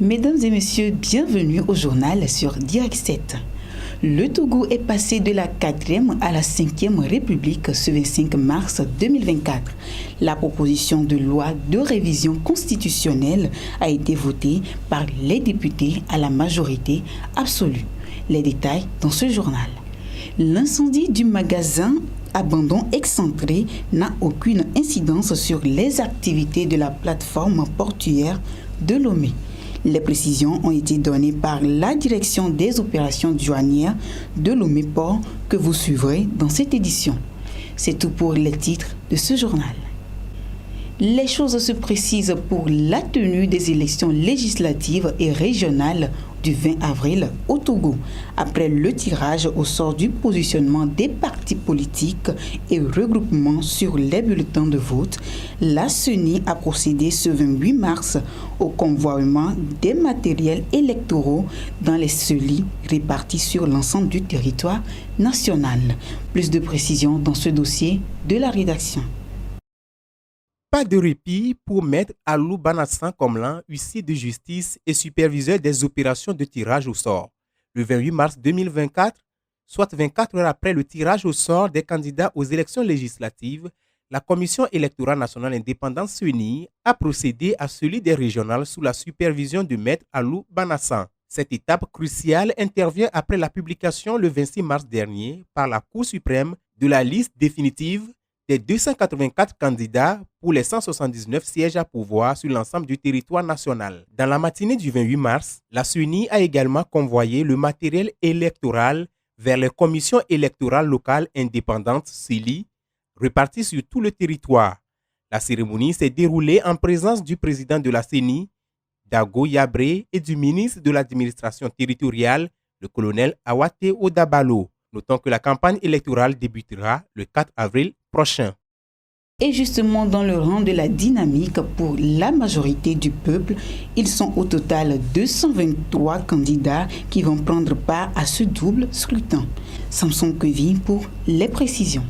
Mesdames et messieurs, bienvenue au journal sur Direct 7. Le Togo est passé de la 4e à la 5e République ce 25 mars 2024. La proposition de loi de révision constitutionnelle a été votée par les députés à la majorité absolue. Les détails dans ce journal. L'incendie du magasin Abandon excentré n'a aucune incidence sur les activités de la plateforme portuaire de Lomé. Les précisions ont été données par la direction des opérations douanières de Lomé Port que vous suivrez dans cette édition. C'est tout pour les titres de ce journal. Les choses se précisent pour la tenue des élections législatives et régionales du 20 avril au Togo. Après le tirage au sort du positionnement des partis politiques et regroupements sur les bulletins de vote, la CENI a procédé ce 28 mars au convoiement des matériels électoraux dans les CELI répartis sur l'ensemble du territoire national. Plus de précisions dans ce dossier de la rédaction. Pas de répit pour Maître Alou Banassan Komlan, huissier de justice et superviseur des opérations de tirage au sort. Le 28 mars 2024, soit 24 heures après le tirage au sort des candidats aux élections législatives, la Commission électorale nationale indépendante CENI a procédé à celui des régionales sous la supervision de Maître Alou Banassan. Cette étape cruciale intervient après la publication le 26 mars dernier par la Cour suprême de la liste définitive des 284 candidats pour les 179 sièges à pouvoir sur l'ensemble du territoire national. Dans la matinée du 28 mars, la CENI a également convoyé le matériel électoral vers les commissions électorales locales indépendantes CELI, réparties sur tout le territoire. La cérémonie s'est déroulée en présence du président de la CENI, Dago Yabré, et du ministre de l'administration territoriale, le colonel Awate Odabalo. Notons que la campagne électorale débutera le 4 avril prochain. Et justement, dans le rang de la dynamique pour la majorité du peuple, ils sont au total 223 candidats qui vont prendre part à ce double scrutin. Samson Kevi pour les précisions.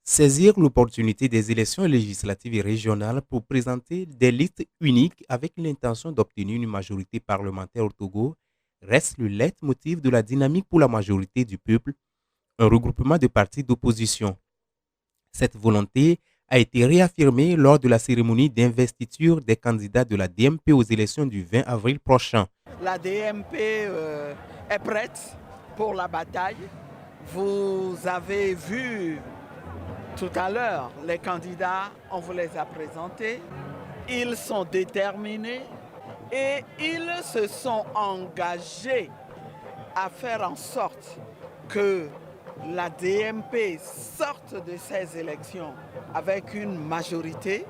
Saisir l'opportunité des élections législatives et régionales pour présenter des listes uniques avec l'intention d'obtenir une majorité parlementaire au Togo reste le leitmotiv de la dynamique pour la majorité du peuple, un regroupement de partis d'opposition. Cette volonté a été réaffirmée lors de la cérémonie d'investiture des candidats de la DMP aux élections du 20 avril prochain. La DMP est prête pour la bataille. Vous avez vu tout à l'heure les candidats, on vous les a présentés. Ils sont déterminés et ils se sont engagés à faire en sorte que la DMP sorte de ces élections avec une majorité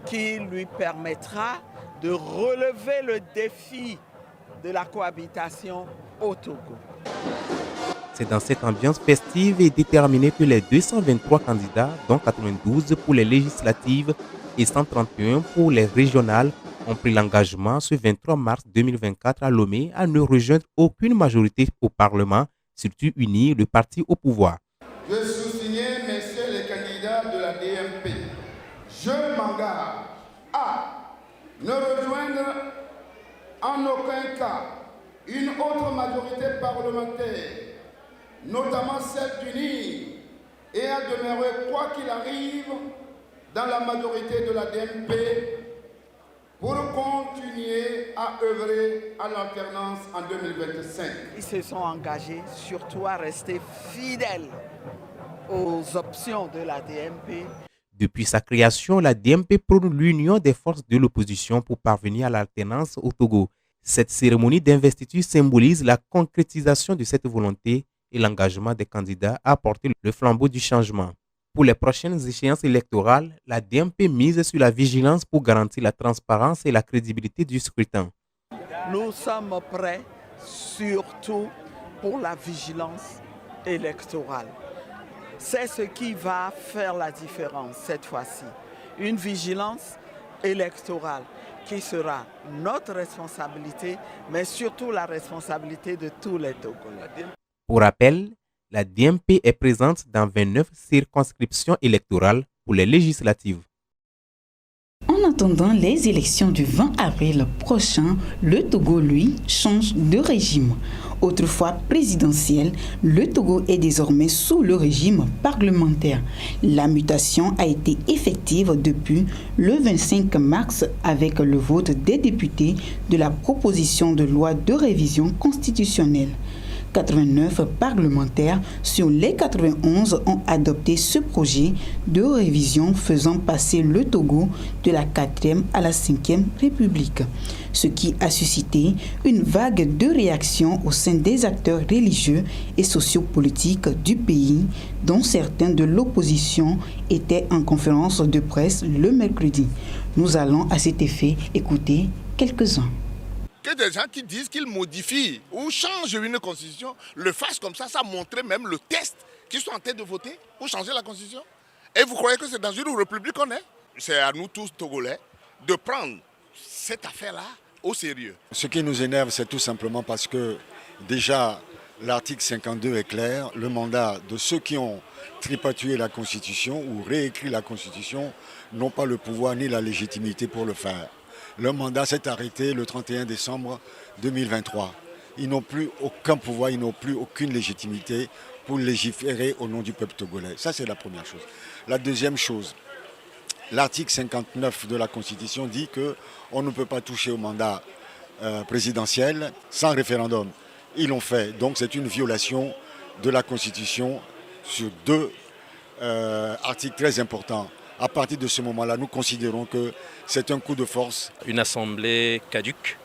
qui lui permettra de relever le défi de la cohabitation au Togo. C'est dans cette ambiance festive et déterminée que les 223 candidats, dont 92 pour les législatives et 131 pour les régionales, ont pris l'engagement ce 23 mars 2024 à Lomé à ne rejoindre aucune majorité au Parlement, surtout unir le parti au pouvoir. Je sous-signe, messieurs les candidats de la DMP, je m'engage à ne rejoindre en aucun cas une autre majorité parlementaire, notamment celle d'unir et à demeurer, quoi qu'il arrive, dans la majorité de la DMP pour continuer à œuvrer à l'alternance en 2025. Ils se sont engagés surtout à rester fidèles aux options de la DMP. Depuis sa création, la DMP prône l'union des forces de l'opposition pour parvenir à l'alternance au Togo. Cette cérémonie d'investiture symbolise la concrétisation de cette volonté et l'engagement des candidats à porter le flambeau du changement. Pour les prochaines échéances électorales, la DMP mise sur la vigilance pour garantir la transparence et la crédibilité du scrutin. Nous sommes prêts surtout pour la vigilance électorale. C'est ce qui va faire la différence cette fois-ci. Une vigilance électorale qui sera notre responsabilité, mais surtout la responsabilité de tous les Togolais. Pour rappel, la DMP est présente dans 29 circonscriptions électorales pour les législatives. En En attendant les élections du 20 avril prochain, le Togo, lui, change de régime. Autrefois présidentiel, le Togo est désormais sous le régime parlementaire. La mutation a été effective depuis le 25 mars avec le vote des députés de la proposition de loi de révision constitutionnelle. 89 parlementaires sur les 91 ont adopté ce projet de révision faisant passer le Togo de la 4e à la 5e République, ce qui a suscité une vague de réactions au sein des acteurs religieux et sociopolitiques du pays, dont certains de l'opposition étaient en conférence de presse le mercredi. Nous allons à cet effet écouter quelques-uns. Que des gens qui disent qu'ils modifient ou changent une constitution le fassent comme ça montrait même le test qu'ils sont en train de voter pour changer la constitution. Et vous croyez que c'est dans une république qu'on est? C'est à nous tous Togolais de prendre cette affaire-là au sérieux. Ce qui nous énerve, c'est tout simplement parce que déjà l'article 52 est clair, le mandat de ceux qui ont tripatouillé la constitution ou réécrit la constitution n'ont pas le pouvoir ni la légitimité pour le faire. Leur mandat s'est arrêté le 31 décembre 2023. Ils n'ont plus aucun pouvoir, ils n'ont plus aucune légitimité pour légiférer au nom du peuple togolais. Ça, c'est la première chose. La deuxième chose, l'article 59 de la Constitution dit qu'on ne peut pas toucher au mandat présidentiel sans référendum. Ils l'ont fait, donc c'est une violation de la Constitution sur deux articles très importants. À partir de ce moment-là, nous considérons que c'est un coup de force. Une assemblée caduque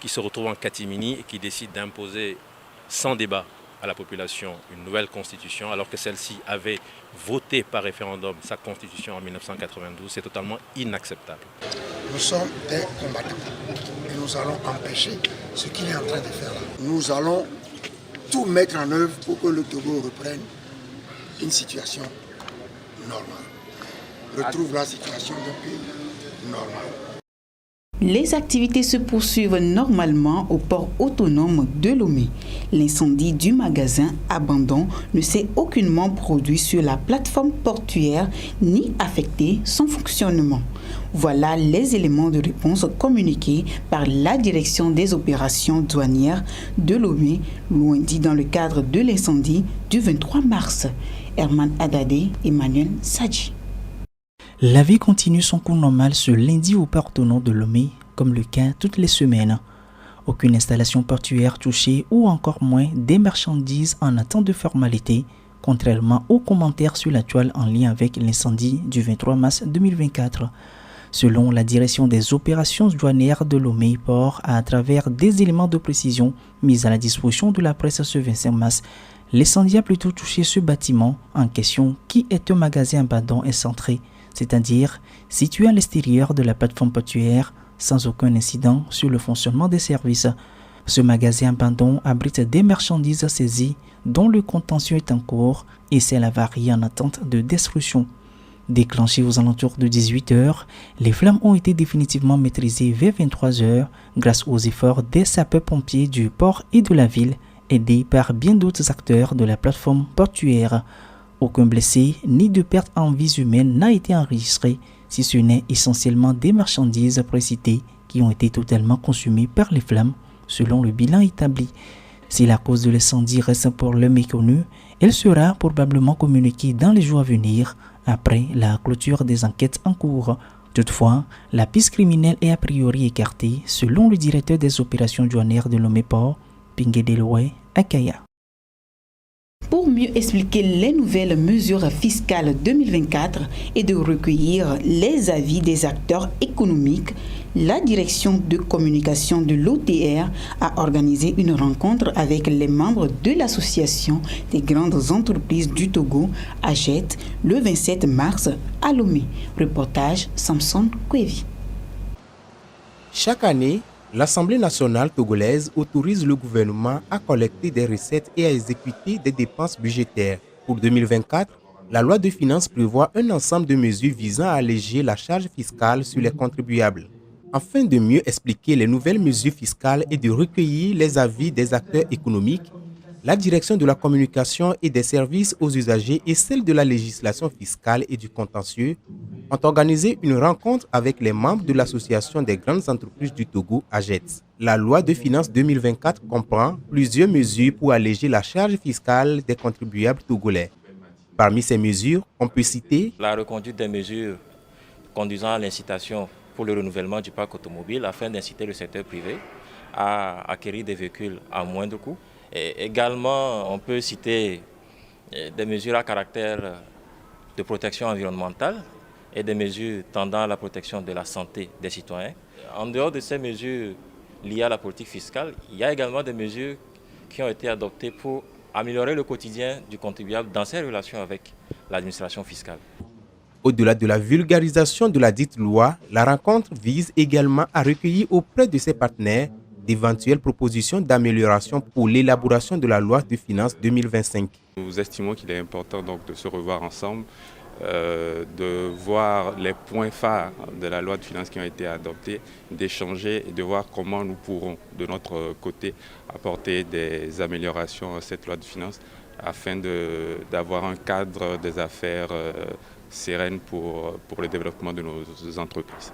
qui se retrouve en catimini et qui décide d'imposer sans débat à la population une nouvelle constitution alors que celle-ci avait voté par référendum sa constitution en 1992, c'est totalement inacceptable. Nous sommes des combattants et nous allons empêcher ce qu'il est en train de faire là. Nous allons tout mettre en œuvre pour que le Togo reprenne une situation normale. Retrouve la situation d'un pays normal. Les activités se poursuivent normalement au port autonome de Lomé. L'incendie du magasin Abandon ne s'est aucunement produit sur la plateforme portuaire ni affecté son fonctionnement. Voilà les éléments de réponse communiqués par la direction des opérations douanières de Lomé, loin dit dans le cadre de l'incendie du 23 mars. Herman Adadé, Emmanuel Sadji. La vie continue son cours normal ce lundi au port autonome de Lomé, comme le cas toutes les semaines. Aucune installation portuaire touchée ou encore moins des marchandises en attente de formalité, contrairement aux commentaires sur la toile en lien avec l'incendie du 23 mars 2024. Selon la direction des opérations douanières de Lomé Port, à travers des éléments de précision mis à la disposition de la presse ce 25 mars, l'incendie a plutôt touché ce bâtiment en question qui est un magasin abandon et centré, c'est-à-dire situé à l'extérieur de la plateforme portuaire sans aucun incident sur le fonctionnement des services. Ce magasin abandon abrite des marchandises saisies dont le contentieux est en cours et celle avarie en attente de destruction. Déclenchées aux alentours de 18 h, les flammes ont été définitivement maîtrisées vers 23 h grâce aux efforts des sapeurs-pompiers du port et de la ville, aidés par bien d'autres acteurs de la plateforme portuaire. Aucun blessé ni de perte en vies humaines n'a été enregistré, si ce n'est essentiellement des marchandises précitées qui ont été totalement consumées par les flammes, selon le bilan établi. Si la cause de l'incendie reste pour le méconnu, elle sera probablement communiquée dans les jours à venir, après la clôture des enquêtes en cours. Toutefois, la piste criminelle est a priori écartée, selon le directeur des opérations douanières de Lomé Port, Pingué Deloué Akaya. Pour mieux expliquer les nouvelles mesures fiscales 2024 et de recueillir les avis des acteurs économiques, la direction de communication de l'OTR a organisé une rencontre avec les membres de l'Association des grandes entreprises du Togo, AGET, le 27 mars à Lomé. Reportage Samson Kwevi. Chaque année, l'Assemblée nationale togolaise autorise le gouvernement à collecter des recettes et à exécuter des dépenses budgétaires. Pour 2024, la loi de finances prévoit un ensemble de mesures visant à alléger la charge fiscale sur les contribuables. Afin de mieux expliquer les nouvelles mesures fiscales et de recueillir les avis des acteurs économiques, La direction de la communication et des services aux usagers et celle de la législation fiscale et du contentieux ont organisé une rencontre avec les membres de l'Association des grandes entreprises du Togo, AGETS. La loi de finances 2024 comprend plusieurs mesures pour alléger la charge fiscale des contribuables togolais. Parmi ces mesures, on peut citer la reconduite des mesures conduisant à l'incitation pour le renouvellement du parc automobile afin d'inciter le secteur privé à acquérir des véhicules à moindre coût. Et également, on peut citer des mesures à caractère de protection environnementale et des mesures tendant à la protection de la santé des citoyens. En dehors de ces mesures liées à la politique fiscale, il y a également des mesures qui ont été adoptées pour améliorer le quotidien du contribuable dans ses relations avec l'administration fiscale. Au-delà de la vulgarisation de la dite loi, la rencontre vise également à recueillir auprès de ses partenaires d'éventuelles propositions d'amélioration pour l'élaboration de la loi de finances 2025. Nous estimons qu'il est important donc de se revoir ensemble, de voir les points phares de la loi de finances qui ont été adoptés, d'échanger et de voir comment nous pourrons de notre côté apporter des améliorations à cette loi de finances afin d'avoir un cadre des affaires sereine pour le développement de nos entreprises.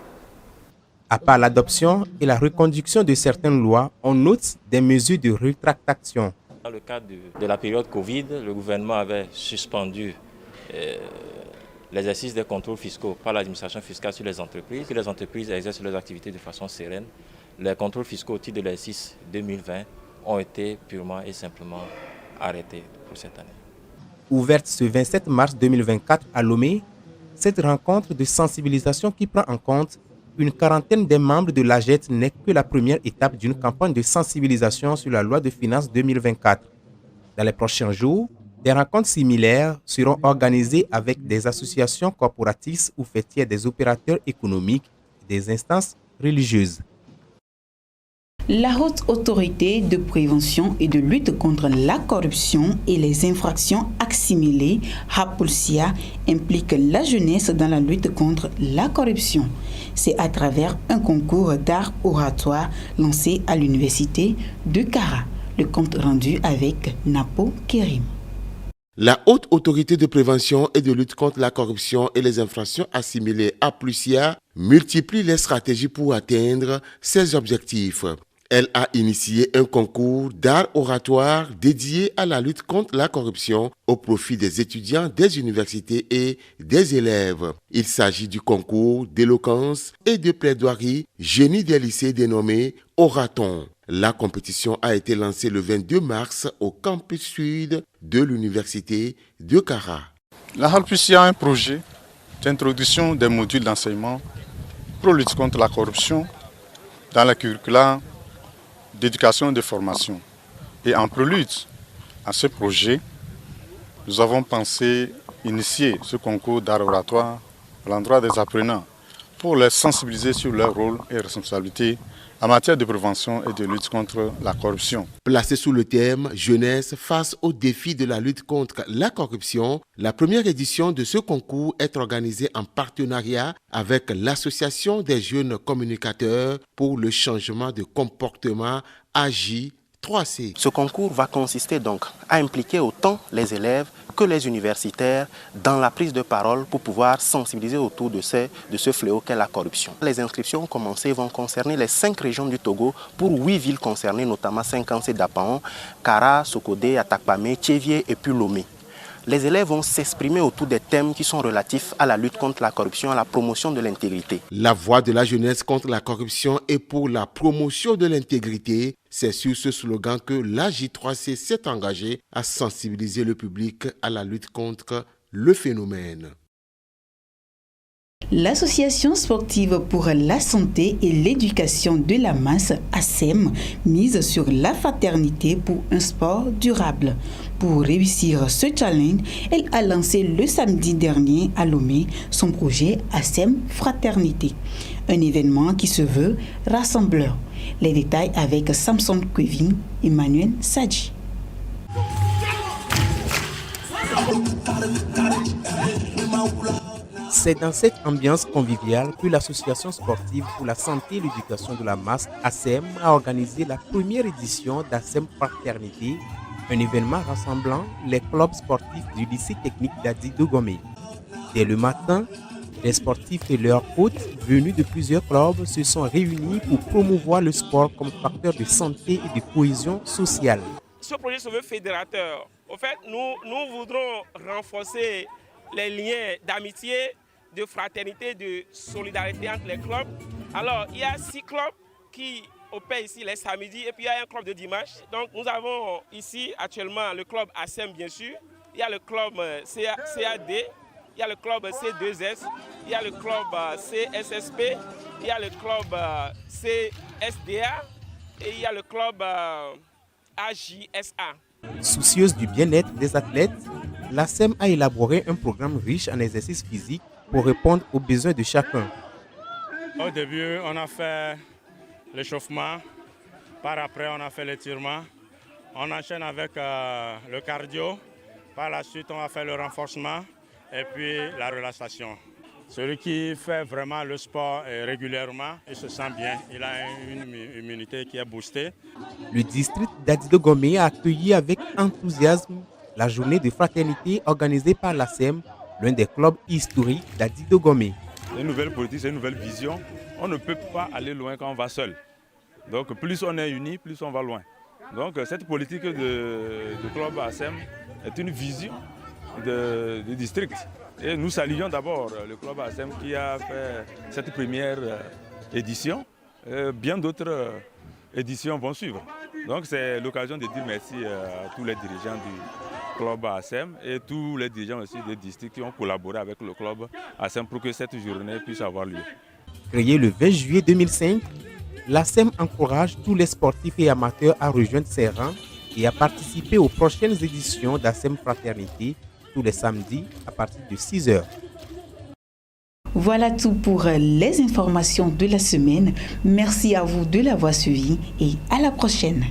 À part l'adoption et la reconduction de certaines lois, on note des mesures de rétractation. Dans le cadre de la période Covid, le gouvernement avait suspendu l'exercice des contrôles fiscaux par l'administration fiscale sur les entreprises. Si les entreprises exercent leurs activités de façon sereine, les contrôles fiscaux au titre de l'exercice 2020 ont été purement et simplement arrêtés pour cette année. Ouverte ce 27 mars 2024 à Lomé, cette rencontre de sensibilisation qui prend en compte une quarantaine des membres de l'AGET n'est que la première étape d'une campagne de sensibilisation sur la loi de finances 2024. Dans les prochains jours, des rencontres similaires seront organisées avec des associations corporatistes ou fêtières des opérateurs économiques et des instances religieuses. La Haute Autorité de prévention et de lutte contre la corruption et les infractions assimilées, HAPOLSIA, implique la jeunesse dans la lutte contre la corruption. C'est à travers un concours d'art oratoire lancé à l'université de Kara. Le compte rendu avec Napo Kérim. La Haute Autorité de prévention et de lutte contre la corruption et les infractions assimilées, HAPOLSIA, multiplie les stratégies pour atteindre ses objectifs. Elle a initié un concours d'art oratoire dédié à la lutte contre la corruption au profit des étudiants des universités et des élèves. Il s'agit du concours d'éloquence et de plaidoirie génie des lycées dénommé Oraton. La compétition a été lancée le 22 mars au campus sud de l'université de Kara. La HAPOLSIA a un projet d'introduction des modules d'enseignement pour lutter contre la corruption dans la curricula d'éducation et de formation. Et en prélude à ce projet, nous avons pensé initier ce concours d'art oratoire à l'endroit des apprenants pour les sensibiliser sur leur rôle et responsabilités en matière de prévention et de lutte contre la corruption. Placé sous le thème « Jeunesse face aux défis de la lutte contre la corruption », la première édition de ce concours est organisée en partenariat avec l'Association des jeunes communicateurs pour le changement de comportement AJ 3C. Ce concours va consister donc à impliquer autant les élèves que les universitaires dans la prise de parole pour pouvoir sensibiliser autour de ce fléau qu'est la corruption. Les inscriptions commencées vont concerner les 5 régions du Togo pour 8 villes concernées, notamment Saint-Kansé d'Apaon, Kara, Sokodé, Atakpamé, Tchévié et puis Lomé. Les élèves vont s'exprimer autour des thèmes qui sont relatifs à la lutte contre la corruption, à la promotion de l'intégrité. La voix de la jeunesse contre la corruption et pour la promotion de l'intégrité, c'est sur ce slogan que l'AJ3C s'est engagé à sensibiliser le public à la lutte contre le phénomène. L'Association sportive pour la santé et l'éducation de la masse, ASEM, mise sur la fraternité pour un sport durable. Pour réussir ce challenge, elle a lancé le samedi dernier à Lomé son projet ASEM Fraternité, un événement qui se veut rassembleur. Les détails avec Samson Kevin, Emmanuel Sadji. C'est dans cette ambiance conviviale que l'Association sportive pour la santé et l'éducation de la masse, ASEM, a organisé la première édition d'ASEM Fraternité, un événement rassemblant les clubs sportifs du lycée technique d'Adi Dogomé. Dès le matin, les sportifs et leurs hôtes venus de plusieurs clubs se sont réunis pour promouvoir le sport comme facteur de santé et de cohésion sociale. Ce projet se veut fédérateur. Au fait, nous voudrons renforcer les liens d'amitié, de fraternité, de solidarité entre les clubs. Alors, il y a 6 clubs qui opèrent ici les samedis et puis il y a un club de dimanche. Donc, nous avons ici actuellement le club ASEM, bien sûr. Il y a le club CAD, il y a le club C2S, il y a le club CSSP, il y a le club CSDA et il y a le club AJSA. Soucieuse du bien-être des athlètes, l'ASEM a élaboré un programme riche en exercices physiques pour répondre aux besoins de chacun. Au début, on a fait l'échauffement, par après on a fait l'étirement, on enchaîne avec le cardio, par la suite on va faire le renforcement et puis la relaxation. Celui qui fait vraiment le sport régulièrement, il se sent bien, il a une immunité qui est boostée. Le district d'Adi Dogomé a accueilli avec enthousiasme la journée de fraternité organisée par l'ASEM, l'un des clubs historiques d'Adi Dogomé. C'est une nouvelle politique, c'est une nouvelle vision. On ne peut pas aller loin quand on va seul. Donc plus on est unis, plus on va loin. Donc cette politique de club ASEM est une vision du district. Et nous saluons d'abord le club ASEM qui a fait cette première édition. Bien d'autres éditions vont suivre. Donc c'est l'occasion de dire merci à tous les dirigeants du club ASEM et tous les dirigeants aussi des districts qui ont collaboré avec le club ASEM pour que cette journée puisse avoir lieu. Créée le 20 juillet 2005, l'ASEM encourage tous les sportifs et amateurs à rejoindre ses rangs et à participer aux prochaines éditions d'ASEM Fraternité tous les samedis à partir de 6h. Voilà tout pour les informations de la semaine. Merci à vous de l'avoir suivi et à la prochaine.